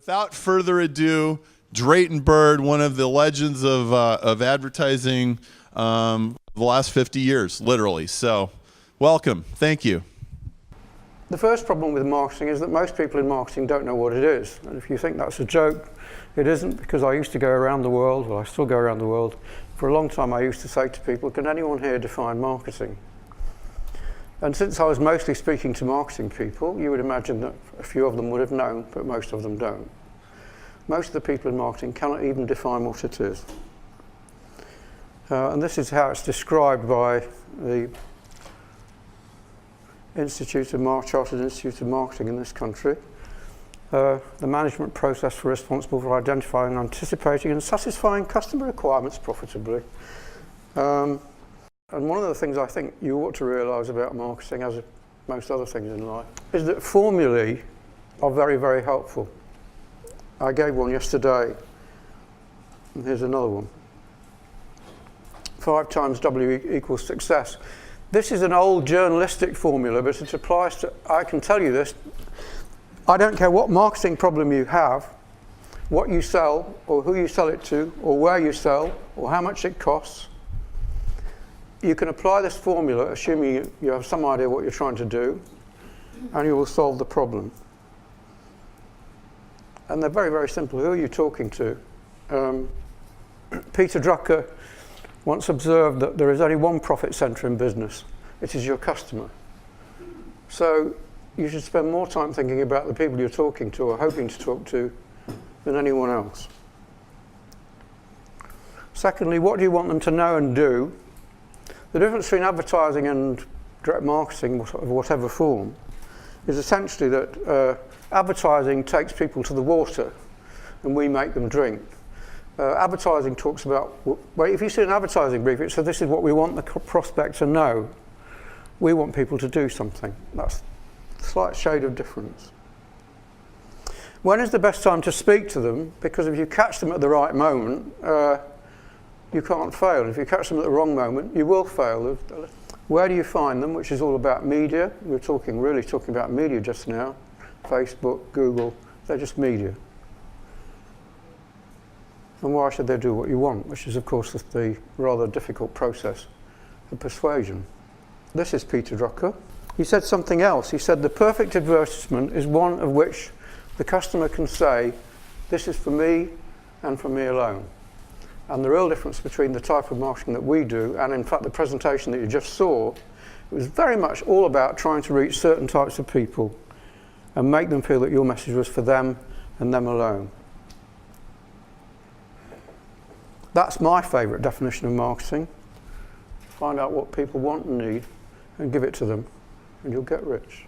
without further ado, Drayton Bird, one of the legends of advertising the last 50 years, literally. So, welcome. Thank you. The first problem with marketing is that most people in marketing don't know what it is. And if you think that's a joke, it isn't, because I used to go around the world, well, I still go around the world. For a long time, I used to say to people, can anyone here define marketing? And since I was mostly speaking to marketing people, you would imagine that a few of them would have known, but most of them don't. Most of the people in marketing cannot even define what it is. And this is how it's described by the Chartered Institute of Marketing in this country. The management process for responsible for identifying, anticipating and satisfying customer requirements profitably. And one of the things I think you ought to realise about marketing, as most other things in life, is that formulae are very, very helpful. I gave one yesterday, and here's another one. 5 times W equals success. This is an old journalistic formula, but it applies to, I can tell you this, I don't care what marketing problem you have, what you sell, or who you sell it to, or where you sell, or how much it costs. You can apply this formula, assuming you have some idea what you're trying to do, and you will solve the problem. And they're very, very simple. Who are you talking to? Peter Drucker once observed that there is only one profit center in business. It is your customer. So you should spend more time thinking about the people you're talking to or hoping to talk to than anyone else. Secondly, what do you want them to know and do? The difference between advertising and direct marketing of whatever form is essentially that advertising takes people to the water and we make them drink. Advertising talks about, well, if you see an advertising brief, it says this is what we want the prospect to know. We want people to do something. That's a slight shade of difference. When is the best time to speak to them? Because if you catch them at the right moment, you can't fail. If you catch them at the wrong moment, you will fail. Where do you find them? Which is all about media. We're really talking about media just now. Facebook, Google, they're just media. And why should they do what you want? Which is, of course, the rather difficult process of persuasion. This is Peter Drucker. He said something else. He said the perfect advertisement is one of which the customer can say, this is for me and for me alone. And the real difference between the type of marketing that we do and, in fact, the presentation that you just saw, it was very much all about trying to reach certain types of people and make them feel that your message was for them and them alone. That's my favourite definition of marketing. Find out what people want and need and give it to them, and you'll get rich.